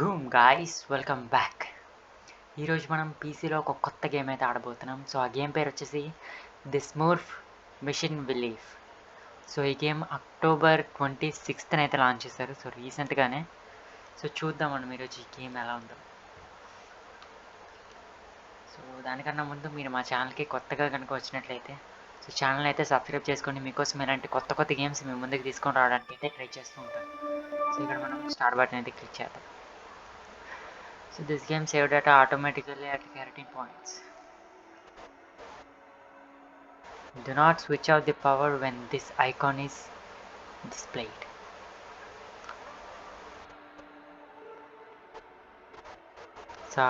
Boom guys welcome back. ఈరోజు మనం పీసీలో ఒక కొత్త గేమ్ అయితే ఆడబోతున్నాం. సో ఆ గేమ్ పేరు వచ్చేసి ది స్మూర్ఫ్ మిషన్ విలీఫ్. సో ఈ గేమ్ అక్టోబర్ 26th అయితే లాంచ్ చేశారు. సో రీసెంట్గానే. సో చూద్దామండి ఈరోజు ఈ గేమ్ ఎలా ఉందో. సో దానికన్నా ముందు మీరు మా ఛానల్కి కొత్తగా కనుక వచ్చినట్లయితే సో ఛానల్ అయితే సబ్స్క్రైబ్ చేసుకోండి. మీకోసం ఇలాంటి కొత్త గేమ్స్ మీ ముందుకు తీసుకొని రావడానికి అయితే ట్రై చేస్తూ ఉంటాను. సో ఇక్కడ మనం స్టార్ట్ బటన్ అయితే క్లిక్ చేద్దాం. So this game save data automatically at 13 points. Do not switch off the power when this icon is displayed. So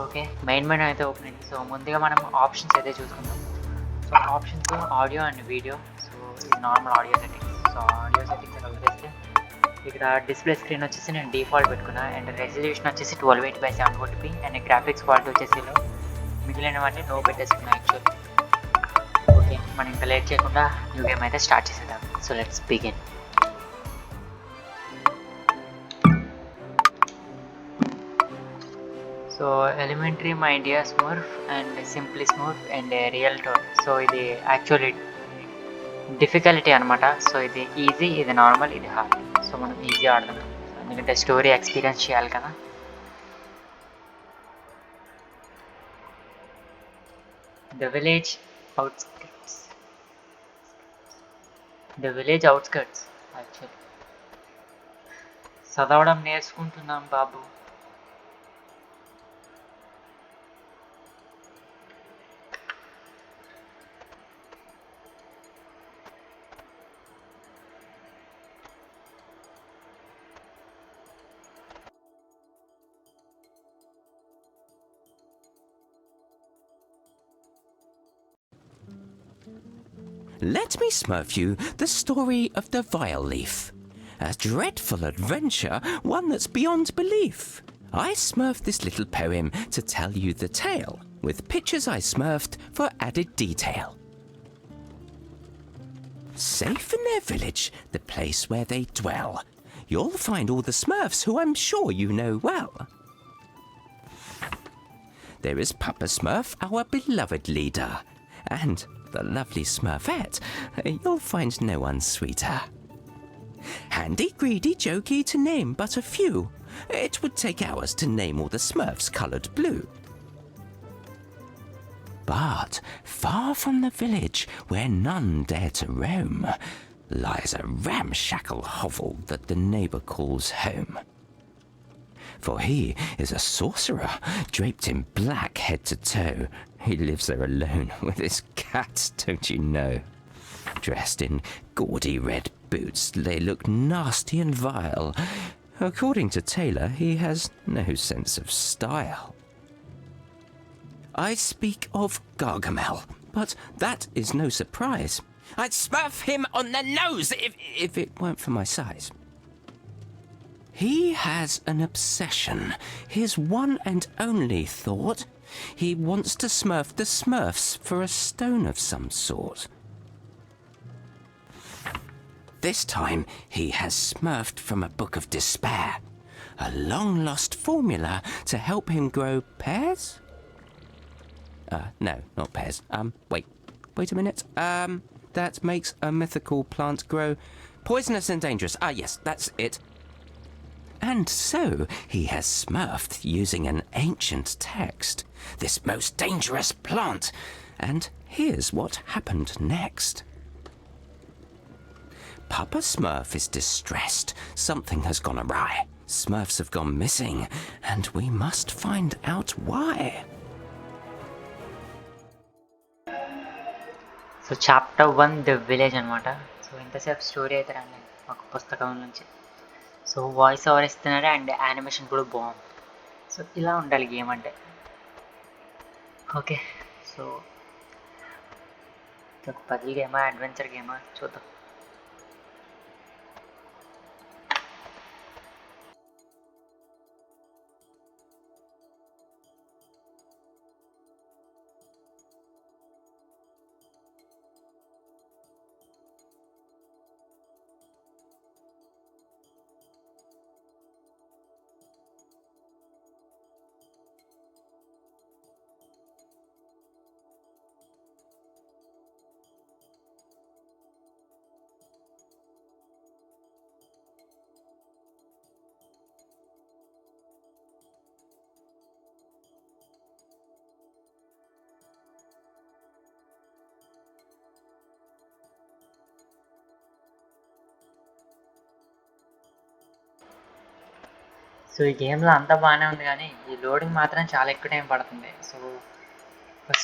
okay main menu అయితే ఓపెన్ అయింది. సో ముందుగా మనం ఆప్షన్స్ అయితే చూసుకుందాం. So options audio and video. So ఇది normal audio settings. So audio settings ఎలా వదిలేస్తే ఇక్కడ డిస్ప్లే స్క్రీన్ వచ్చేసి నేను డిఫాల్ట్ పెట్టుకున్నా. అండ్ రెజల్యూషన్ వచ్చేసి 1280x720p. అండ్ గ్రాఫిక్స్ క్వాలిటీ వచ్చేసి మిగిలినవన్నీ నో పెట్టేసుకున్నా యాక్చువల్లీ. ఓకే మనం ఇంకా లేట్ చేయకుండా న్యూ గేమ్ అయితే స్టార్ట్ చేసేద్దాం. So let's begin. So elementary my India smurf and simply smurf and real tone. So ఇది యాక్చువల్లీ డిఫికల్టీ అనమాట. సో ఇది ఈజీ, ఇది నార్మల్, ఇది హార్డ్. సో మనం ఈజీ ఆడదాం ఎందుకంటే స్టోరీ ఎక్స్పీరియన్స్ చేయాలి కదా. The village outskirts. యాక్చువల్లీ చదవడం నేర్చుకుంటున్నాం బాబు. Let me smurf you the story of the Vileaf. A dreadful adventure, one that's beyond belief. I smurfed this little poem to tell you the tale, with pictures I smurfed for added detail. Safe in their village, the place where they dwell, you'll find all the Smurfs who I'm sure you know well. There is Papa Smurf, our beloved leader, and the lovely Smurfette, you'll find no one sweeter. Handy, greedy, jokey, to name but a few. It would take hours to name all the Smurfs coloured blue. But far from the village, where none dare to roam, lies a ramshackle hovel that the neighbour calls home. For he is a sorcerer, draped in black head to toe. He lives there alone with his cats, don't you know? Dressed in gaudy red boots, they look nasty and vile. According to Taylor, he has no sense of style. I speak of Gargamel, but that is no surprise. I'd smurf him on the nose if it weren't for my size. He has an obsession, his one and only thought. He wants to smurf the Smurfs for a stone of some sort. This time he has smurfed from a book of despair, a long-lost formula to help him grow pears? No, not pears. Wait a minute. That makes a mythical plant grow poisonous and dangerous. Yes, that's it. And so he has smurfed using an ancient text, this most dangerous plant. And here's what happened next. Papa Smurf is distressed. Something has gone awry. Smurfs have gone missing, and we must find out why. So chapter 1 the village అనమాట. So ఇంతసేపు story అయితే రాలేదు ఒక పుస్తకం నుంచి. So voice over ఇస్తున్నారు and animation కూడా బాగుంది. సో ఇలా ఉండాలి గేమ్ అంటే. ఓకే సో ఒక పజిల్ గేమా అడ్వెంచర్ గేమా చూద్దాం. సో ఈ గేమ్లో అంతా బాగానే ఉంది కానీ ఈ లోడింగ్ మాత్రం చాలా ఎక్కువ టైం పడుతుంది. సో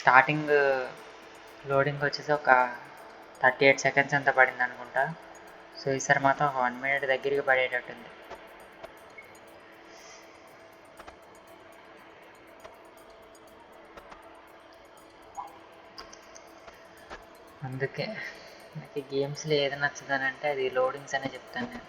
స్టార్టింగ్ లోడింగ్ వచ్చేసి ఒక 38 సెకండ్స్ అంత పడింది అనుకుంటా. సో ఈసారి మాత్రం 1 మినిట్ దగ్గరికి పడేటట్టుంది. అందుకే నాకు గేమ్స్లో ఏది నచ్చదనంటే అది లోడింగ్స్ అనే చెప్తాను నేను.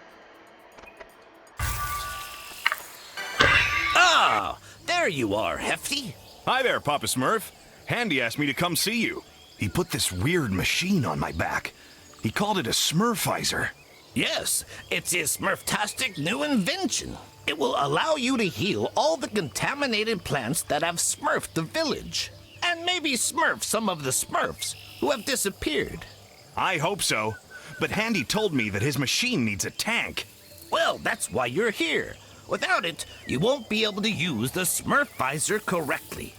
Ah, there you are, Hefty. Hi there, Papa Smurf. Handy asked me to come see you. He put this weird machine on my back. He called it a Smurfizer. Yes, it's his Smurftastic new invention. It will allow you to heal all the contaminated plants that have smurfed the village. And maybe smurf some of the Smurfs who have disappeared. I hope so. But Handy told me that his machine needs a tank. Well, that's why you're here. Without it, you won't be able to use the Smurfizer correctly.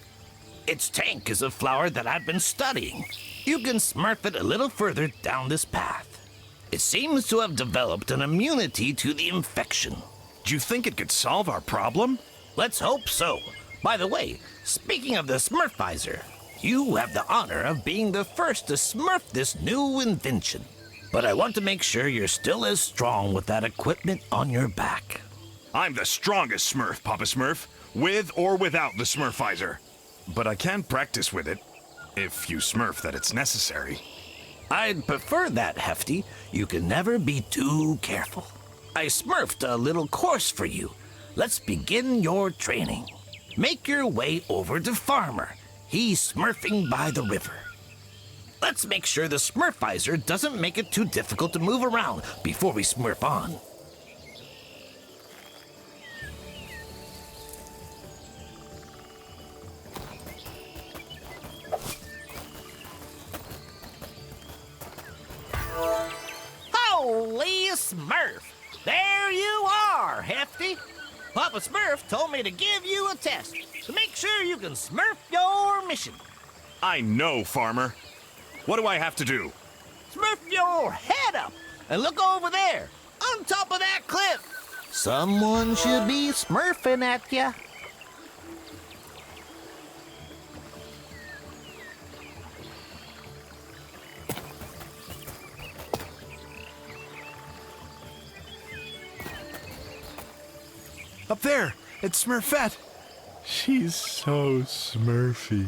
Its tank is a flower that I've been studying. You can smurf it a little further down this path. It seems to have developed an immunity to the infection. Do you think it could solve our problem? Let's hope so. By the way, speaking of the Smurfizer, you have the honor of being the first to smurf this new invention. But I want to make sure you're still as strong with that equipment on your back. I'm the strongest Smurf, Papa Smurf, with or without the Smurfizer. But I can practice with it, if you smurf that it's necessary. I'd prefer that, Hefty. You can never be too careful. I smurfed a little course for you. Let's begin your training. Make your way over to Farmer. He's smurfing by the river. Let's make sure the Smurfizer doesn't make it too difficult to move around before we smurf on. Holy Smurf! There you are, Hefty! Papa Smurf told me to give you a test to make sure you can smurf your mission. I know, Farmer. What do I have to do? Smurf your head up and look over there, on top of that cliff. Someone should be smurfing at ya. Up there, it's Smurfette. She's so smurfy.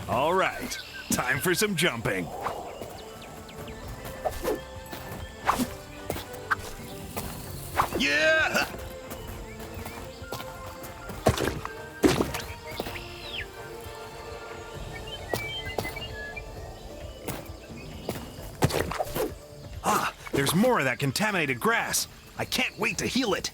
All right, time for some jumping. Yeah! Ah, there's more of that contaminated grass. I can't wait to heal it.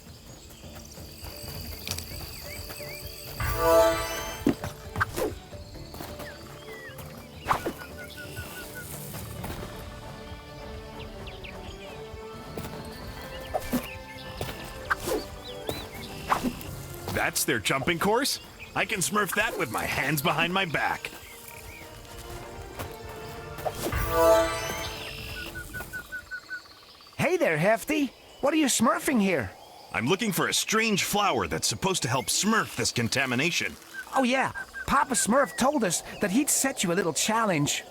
That's their jumping course? I can smurf that with my hands behind my back. Hey there, Hefty. What are you smurfing here? I'm looking for a strange flower that's supposed to help smurf this contamination. Oh, yeah. Papa Smurf told us that he'd set you a little challenge.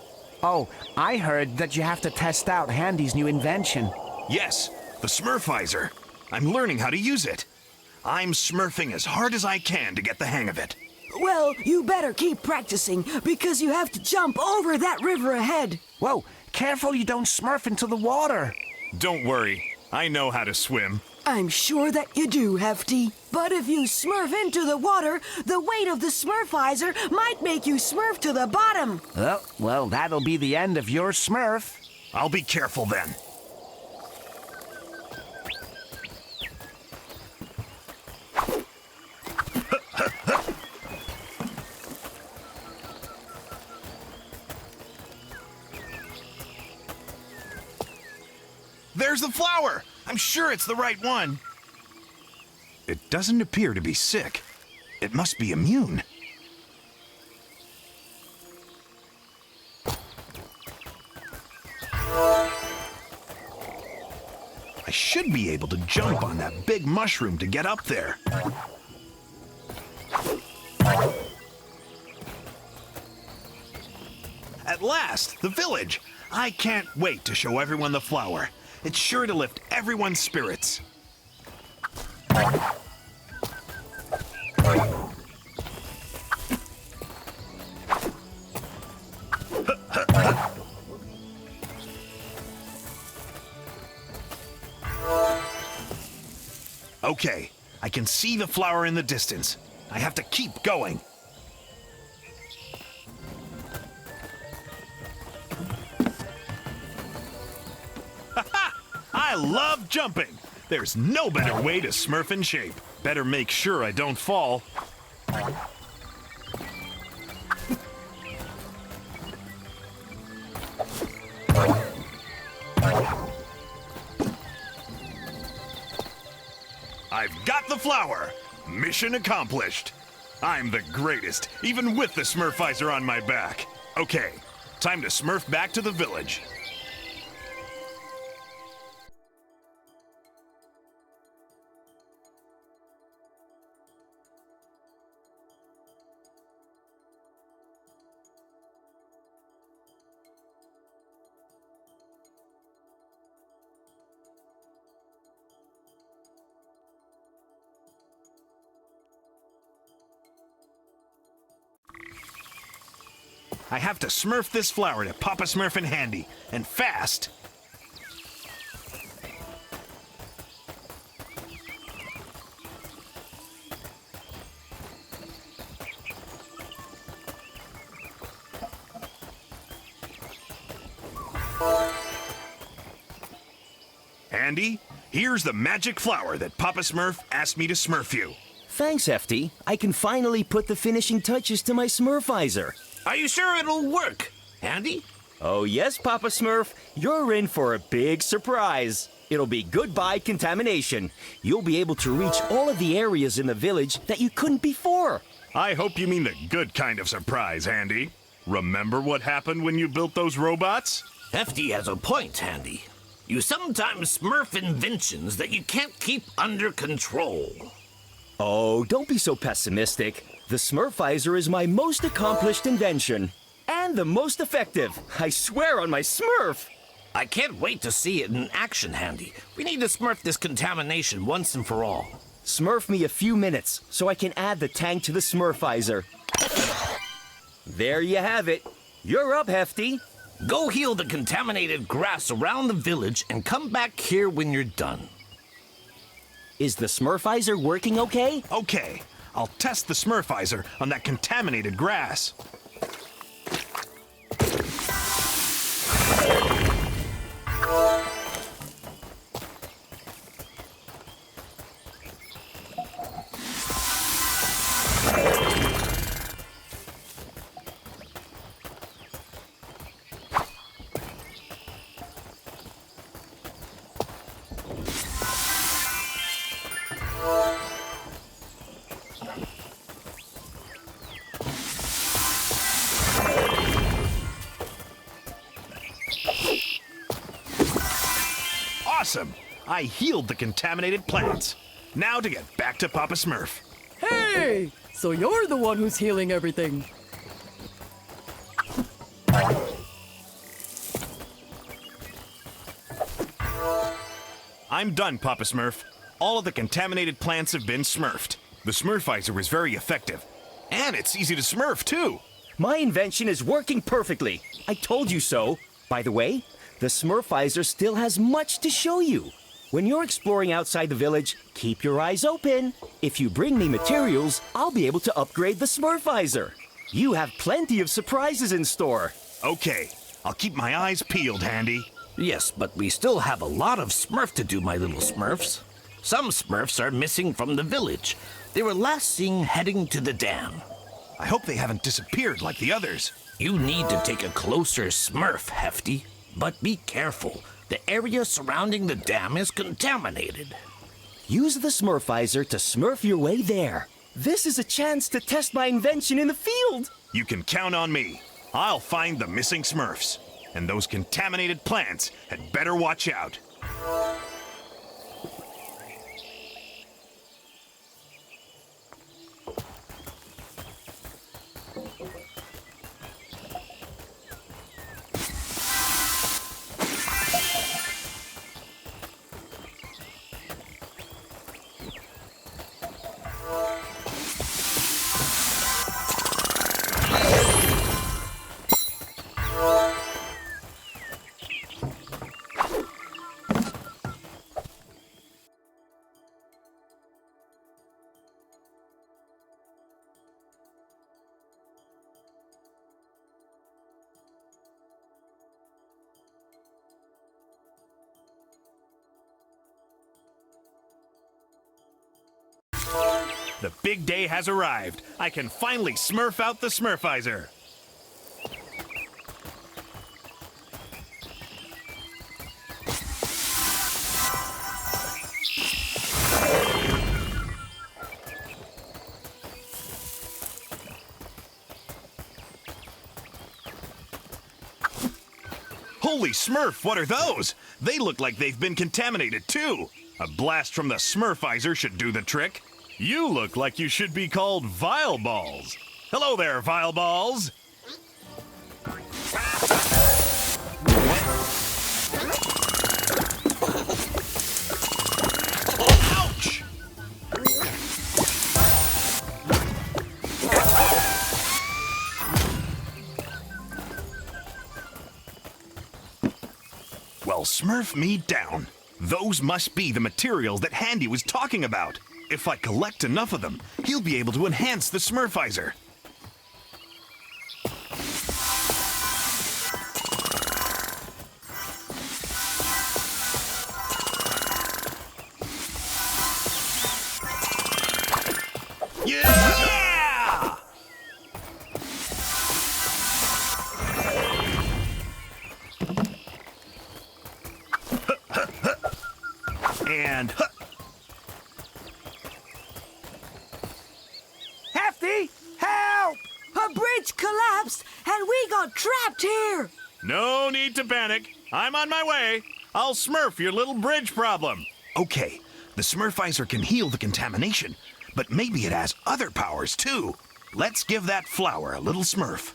Oh, I heard that you have to test out Handy's new invention. Yes, the Smurfizer. I'm learning how to use it. I'm smurfing as hard as I can to get the hang of it. Well, you better keep practicing, because you have to jump over that river ahead. Whoa, careful you don't smurf into the water. Don't worry, I know how to swim. I'm sure that you do, Hefty. But if you smurf into the water, the weight of the Smurfizer might make you smurf to the bottom. Oh, well, that'll be the end of your smurf. I'll be careful then. There's the flower! I'm sure it's the right one. It doesn't appear to be sick. It must be immune. I should be able to jump on that big mushroom to get up there. At last, the village! I can't wait to show everyone the flower. It's sure to lift everyone's spirits. Okay, I can see the flower in the distance. I have to keep going. I love jumping. There's no better way to Smurf in shape. Better make sure I don't fall. I've got the flower. Mission accomplished. I'm the greatest, even with the Smurfizer on my back. Okay, time to Smurf back to the village. I have to Smurf this flower to Papa Smurf in handy, and fast. Handy, here's the magic flower that Papa Smurf asked me to Smurf you. Thanks, Hefty. I can finally put the finishing touches to my Smurfizer. Are you sure it'll work, Handy? Oh yes, Papa Smurf. You're in for a big surprise. It'll be goodbye contamination. You'll be able to reach all of the areas in the village that you couldn't before. I hope you mean the good kind of surprise, Handy. Remember what happened when you built those robots? Hefty has a point, Handy. You sometimes Smurf inventions that you can't keep under control. Oh, don't be so pessimistic. The Smurfizer is my most accomplished invention. And the most effective. I swear on my Smurf. I can't wait to see it in action, Handy. We need to Smurf this contamination once and for all. Smurf me a few minutes so I can add the tank to the Smurfizer. There you have it. You're up, Hefty. Go heal the contaminated grass around the village and come back here when you're done. Is the Smurfizer working okay? Okay, I'll test the Smurfizer on that contaminated grass. Awesome! I healed the contaminated plants. Now to get back to Papa Smurf. Hey! So you're the one who's healing everything. I'm done, Papa Smurf. All of the contaminated plants have been Smurfed. The Smurfizer is very effective. And it's easy to Smurf, too. My invention is working perfectly. I told you so. By the way, the Smurfizer still has much to show you. When you're exploring outside the village, keep your eyes open. If you bring me materials, I'll be able to upgrade the Smurfizer. You have plenty of surprises in store. Okay, I'll keep my eyes peeled, Handy. Yes, but we still have a lot of Smurf to do, my little Smurfs. Some Smurfs are missing from the village. They were last seen heading to the dam. I hope they haven't disappeared like the others. You need to take a closer Smurf, Hefty. But be careful. The area surrounding the dam is contaminated. Use the Smurfizer to Smurf your way there. This is a chance to test my invention in the field. You can count on me. I'll find the missing Smurfs. And those contaminated plants had better watch out. The big day has arrived. I can finally smurf out the Smurfizer. Holy Smurf, what are those? They look like they've been contaminated too. A blast from the Smurfizer should do the trick. You look like you should be called Vile Balls. Hello there, Vile Balls. Ouch! Well, Smurf me down. Those must be the materials that Handy was talking about. If I collect enough of them, he'll be able to enhance the Smurfizer. Yeah! And Hefty, help! A bridge collapsed and we got trapped here. no need to panic. I'm on my way. I'll smurf your little bridge problem. Okay, the Smurfizer can heal the contamination, but maybe it has other powers too. Let's give that flower a little smurf.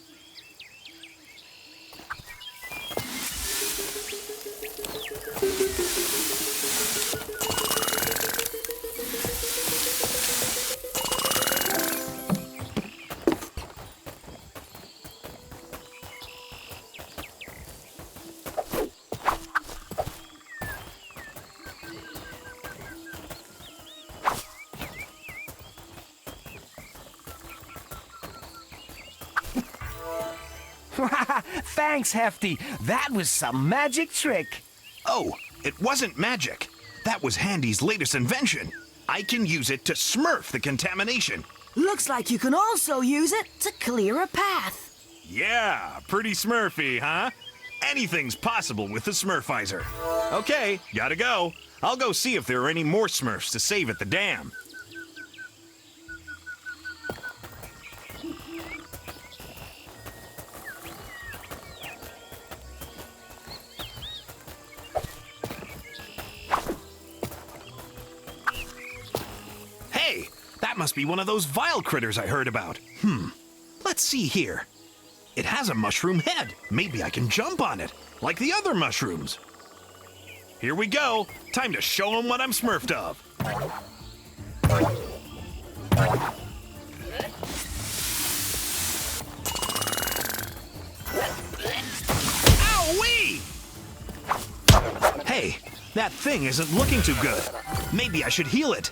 Thanks, Hefty. That was some magic trick. Oh, it wasn't magic. That was Handy's latest invention. I can use it to smurf the contamination. Looks like you can also use it to clear a path. Yeah, pretty smurfy, huh? Anything's possible with the Smurfizer. Okay, gotta go. I'll go see if there are any more Smurfs to save at the dam. Hey, that must be one of those vile critters I heard about. Let's see here. It has a mushroom head. Maybe I can jump on it, like the other mushrooms. Here we go. Time to show them what I'm smurfed of. Owie! Hey, that thing isn't looking too good. Maybe I should heal it.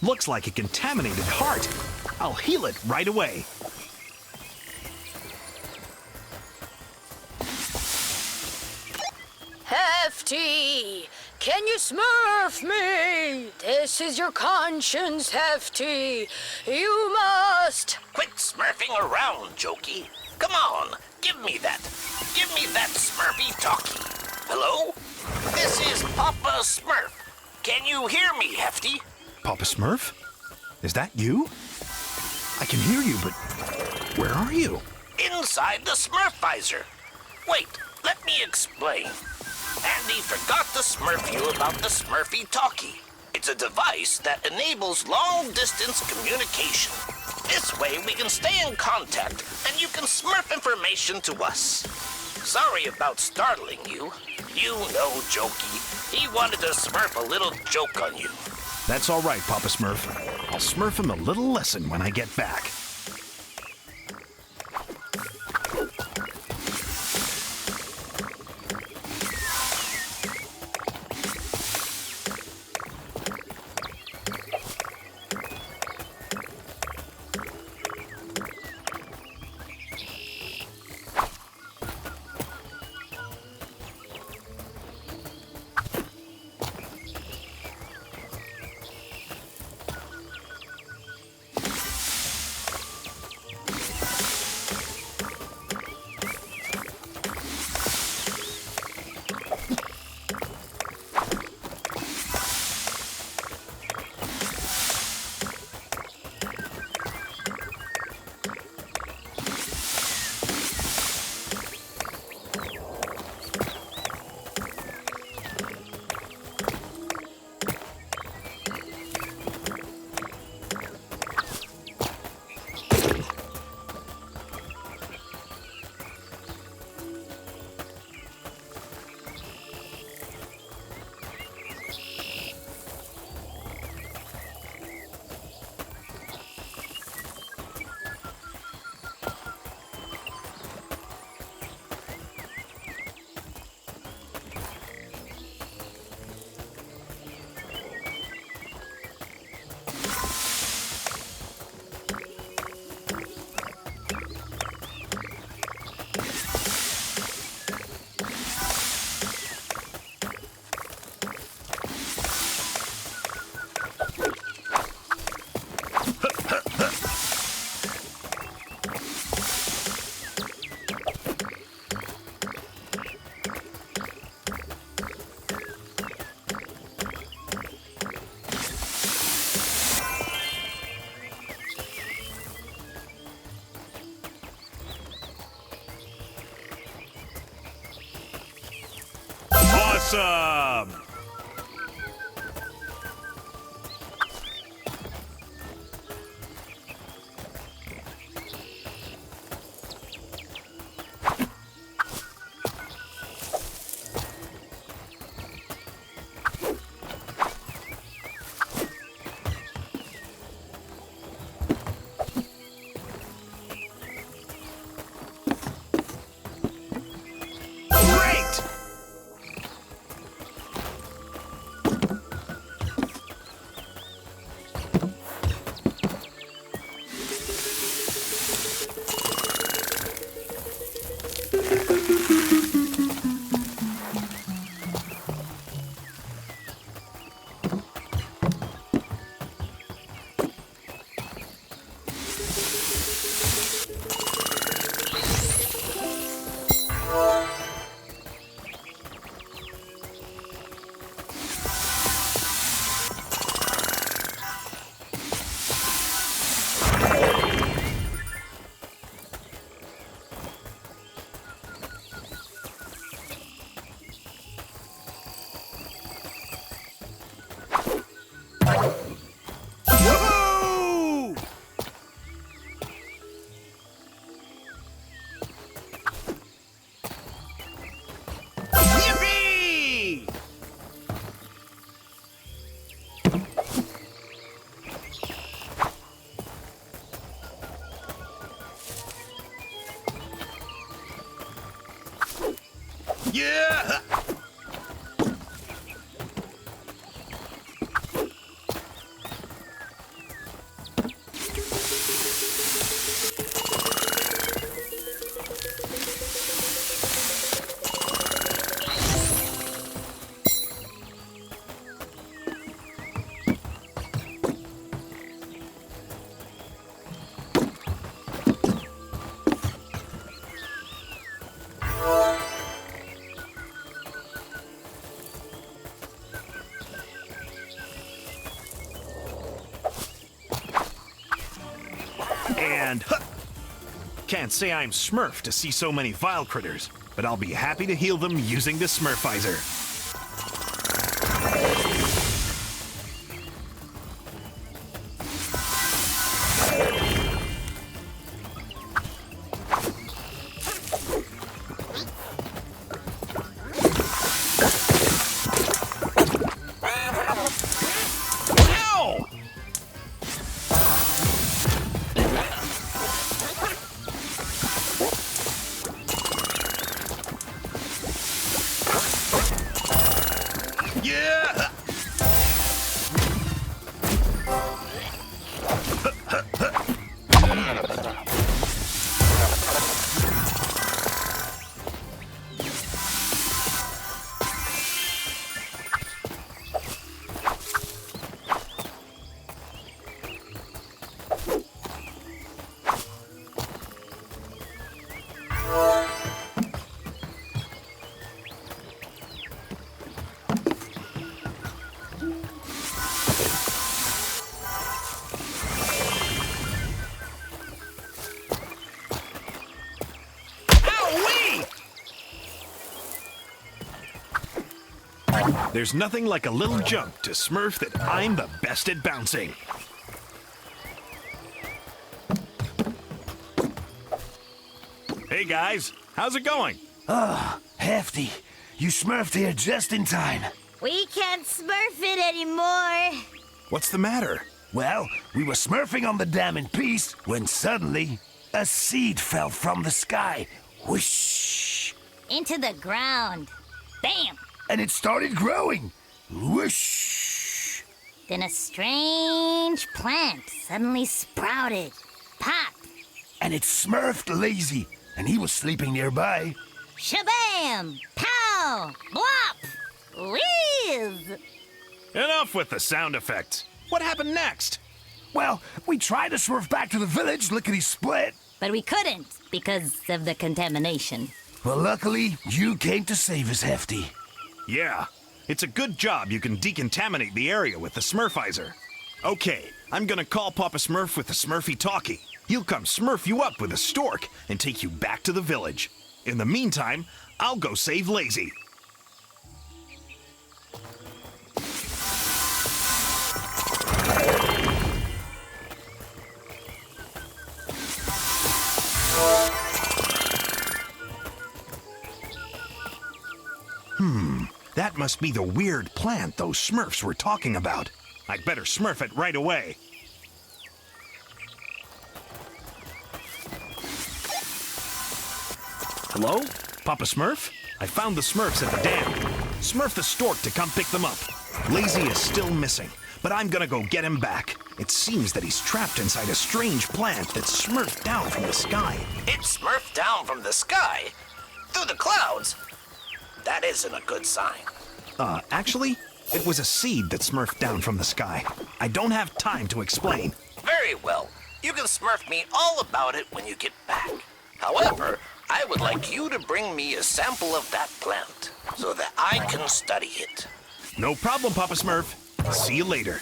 Looks like a contaminated heart. I'll heal it right away. Hefty, can you smurf me? This is your conscience, Hefty. You must. Quit smurfing around, Jokey. Come on, give me that. Give me that Smurfy talkie. Hello? This is Papa Smurf. Can you hear me, Hefty? Papa Smurf? Is that you? I can hear you, but where are you? Inside the Smurf visor. Wait, let me explain. Andy forgot to smurf you about the Smurfy talkie. It's a device that enables long-distance communication. This way we can stay in contact, and you can smurf information to us. Sorry about startling you. You know Jokey. He wanted to smurf a little joke on you. That's all right, Papa Smurf. I'll smurf him a little lesson when I get back. Awesome! Yeah! and huh! Can't say I'm Smurf to see so many vile critters, but I'll be happy to heal them using the Smurfizer. Yeah! There's nothing like a little jump to Smurf that I'm the best at bouncing. Hey guys, how's it going? Hefty, you smurfed here just in time. We can't smurf it anymore. What's the matter? Well, we were smurfing on the dam in peace when suddenly a seed fell from the sky. Whoosh! Into the ground. Bam! And it started growing. Whoosh! Then a strange plant suddenly sprouted. Pop! And it smurfed Lazy, and he was sleeping nearby. Shabam! Pow! Blop! Whiz! Enough with the sound effects. What happened next? Well, we tried to smurf back to the village, lickety-split. But we couldn't because of the contamination. Well, luckily, you came to save us, Hefty. Yeah, it's a good job you can decontaminate the area with the Smurfizer. Okay, I'm gonna call Papa Smurf with the Smurfy talkie. He'll come smurf you up with a stork and take you back to the village. In the meantime, I'll go save Lazy. That must be the weird plant those Smurfs were talking about. I'd better smurf it right away. Hello? Papa Smurf? I found the Smurfs at the dam. Smurf the stork to come pick them up. Lazy is still missing, but I'm gonna go get him back. It seems that he's trapped inside a strange plant that smurfed down from the sky. It smurfed down from the sky? Through the clouds? That isn't a good sign. Actually, it was a seed that smurfed down from the sky. I don't have time to explain. Very well. You can smurf me all about it when you get back. However, I would like you to bring me a sample of that plant so that I can study it. No problem, Papa Smurf. See you later.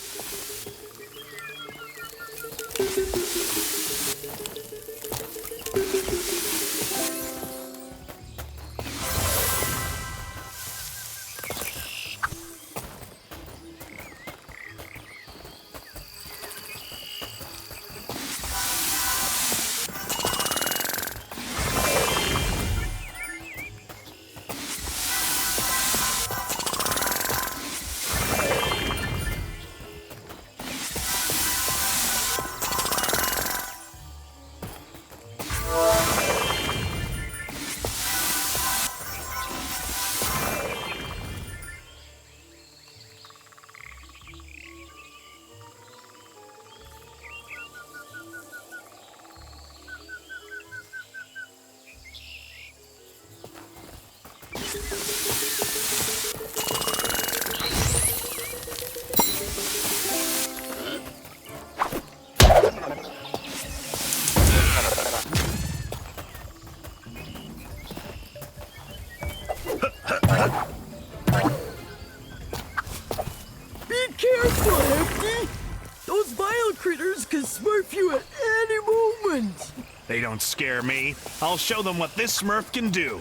scare me. I'll show them what this Smurf can do.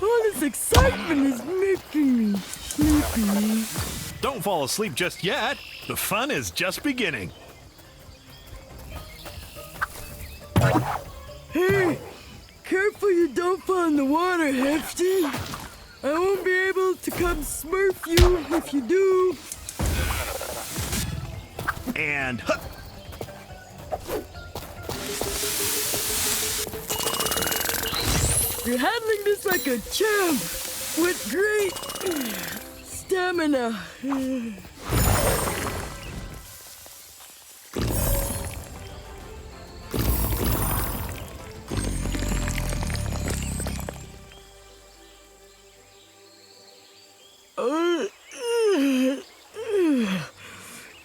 All this excitement is making me sleepy. Don't fall asleep just yet. The fun is just beginning. Hey, careful you don't fall in the water, Hefty. I won't be able to come smurf you if you do. And huh. You're handling this like a champ with great stamina.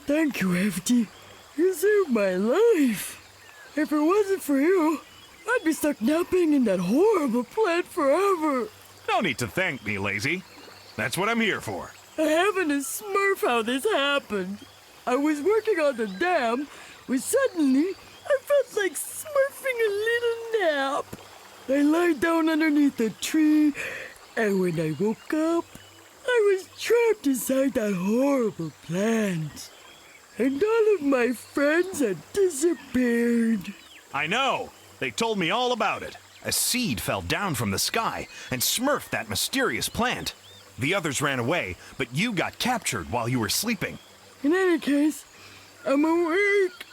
Thank you, Hefty. You saved my life. If it wasn't for you, I'd be stuck napping in that horrible plant forever. No need to thank me, Lazy. That's what I'm here for. I haven't a smurf how this happened. I was working on the dam when suddenly I felt like smurfing a little nap. I lied down underneath a tree, and when I woke up, I was trapped inside that horrible plant. And all of my friends had disappeared. I know. They told me all about it. A seed fell down from the sky and smurfed that mysterious plant. The others ran away, but you got captured while you were sleeping. In any case, I'm awake.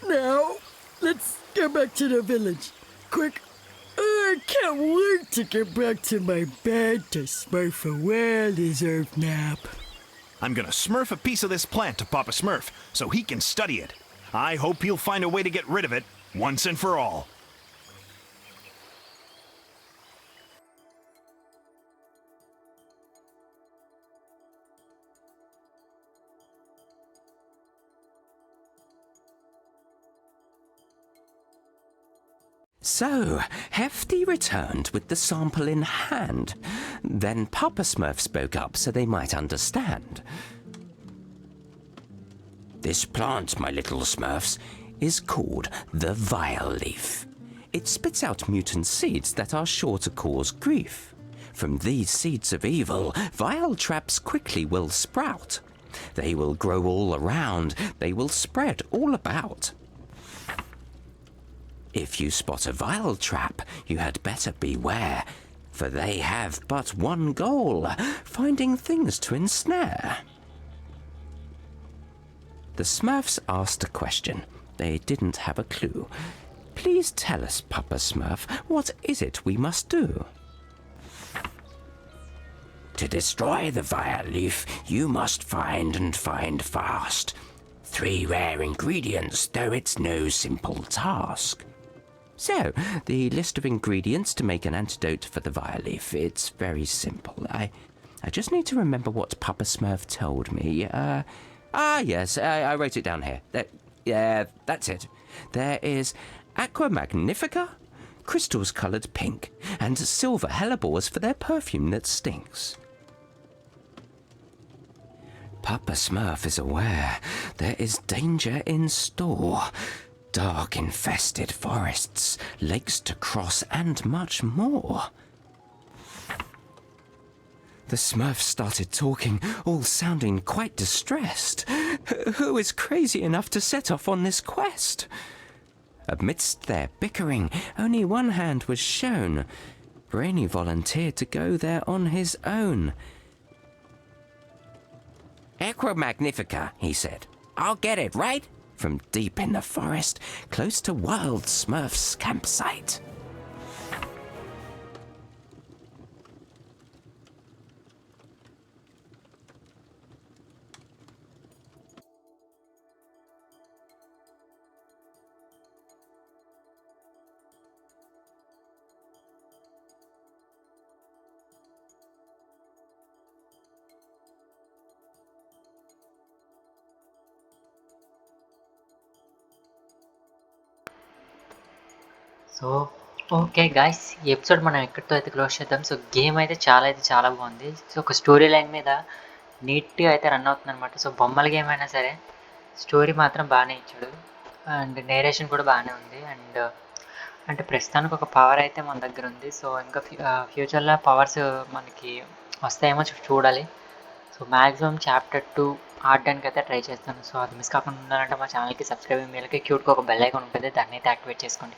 Now, let's get back to the village. Quick. I can't wait to get back to my bed to smurf a well-deserved nap. I'm gonna smurf a piece of this plant to Papa Smurf so he can study it. I hope he'll find a way to get rid of it once and for all. So, Hefty returned with the sample in hand. Then Papa Smurf spoke up so they might understand. This plant, my little Smurfs, is called the Vileaf. It spits out mutant seeds that are sure to cause grief. From these seeds of evil, vile traps quickly will sprout. They will grow all around, they will spread all about. If you spot a vile trap, you had better beware, for they have but one goal, finding things to ensnare. The Smurfs asked a question. They didn't have a clue. Please tell us, Papa Smurf, what is it we must do? To destroy the Vileaf, you must find and find fast. 3 rare ingredients, though it's no simple task. So, the list of ingredients to make an antidote for the Vileaf, it's very simple. I just need to remember what Papa Smurf told me. Yes, I wrote it down here. That's it. There is Aqua Magnifica, crystals coloured pink, and silver hellebores for their perfume that stinks. Papa Smurf is aware there is danger in store. Dark infested forests, lakes to cross, and much more. The Smurfs started talking, all sounding quite distressed. Who is crazy enough to set off on this quest? Amidst their bickering, only one hand was shown. Brainy volunteered to go there on his own. Aqua Magnifica, he said. I'll get it, right? From deep in the forest, close to Wild Smurf's campsite. So okay guys, ఈ episode మనం ఎక్కడితో అయితే close చేద్దాం. So game అయితే చాలా బాగుంది. So ఒక story line మీద నీట్గా అయితే రన్ అవుతుంది అనమాట. సో బొమ్మల గేమ్ అయినా సరే స్టోరీ మాత్రం బాగానే ఇచ్చాడు అండ్ నేరేషన్ కూడా బాగానే ఉంది. అండ్ అంటే ప్రస్తుతానికి ఒక పవర్ అయితే మన దగ్గర ఉంది. సో ఇంకా ఫ్యూచర్లో పవర్స్ మనకి వస్తాయేమో చూడాలి. సో మ్యాక్సిమం చాప్టర్ 2 ఆడడానికి అయితే ట్రై చేస్తాను. సో అది మిస్ కాకుండా ఉండాలంటే మా ఛానల్కి సబ్స్క్రైబ్ మీలకి క్యూట్గా ఒక బెల్ ఐకాన్ ఉంటుంది, దాన్ని అయితే యాక్టివేట్ చేసుకోండి.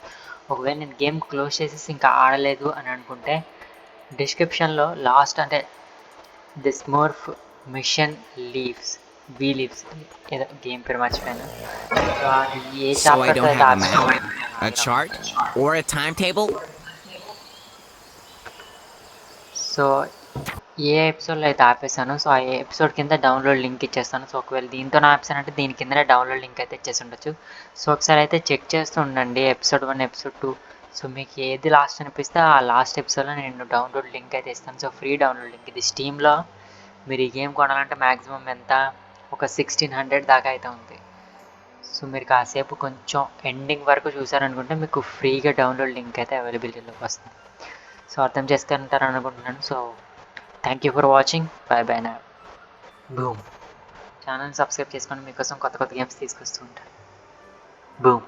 ఒకవేళ నేను గేమ్ క్లోజ్ చేసేసి ఇంకా ఆడలేదు అని అనుకుంటే డిస్క్రిప్షన్లో లాస్ట్ అంటే ది స్మర్ఫ్ మిషన్ వీలీవ్స్ ఏదో గేమ్ పేరు మర్చిపోయాను. సో అది ఏ So I చాప్టర్తో don't అయితే have a map, a chart, or a timetable? So ఏ ఎపిసోడ్లో అయితే ఆపేసాను. సో ఆ ఎపిసోడ్ కింద డౌన్లోడ్ లింక్ ఇచ్చేస్తాను. సో ఒకవేళ దీంతో ఆపేసానంటే దీని కిందనే డౌన్లోడ్ లింక్ అయితే ఇచ్చేసి ఉండొచ్చు. సో ఒకసారి అయితే చెక్ చేస్తూ ఉండండి ఎపిసోడ్ 1 ఎపిసోడ్ 2. సో మీకు ఏది లాస్ట్ అనిపిస్తే ఆ లాస్ట్ ఎపిసోడ్లో నేను డౌన్లోడ్ లింక్ అయితే ఇస్తాను. సో ఫ్రీ డౌన్లోడ్ లింక్ ఇది. స్టీమ్లో మీరు ఈ గేమ్ కొనాలంటే మ్యాక్సిమం ఎంత ఒక 1600 దాకా అయితే ఉంది. సో మీరు కాసేపు కొంచెం ఎండింగ్ వరకు చూసారనుకుంటే మీకు ఫ్రీగా డౌన్లోడ్ లింక్ అయితే అవైలబిలిటీలోకి వస్తుంది. సో అర్థం చేసుకుంటారు అనుకుంటున్నాను. So thank you for watching. By నా బూమ్. ఛానల్ సబ్స్క్రైబ్ చేసుకోండి, మీకోసం కొత్త గేమ్స్ తీసుకొస్తూ ఉంటాను. బూమ్.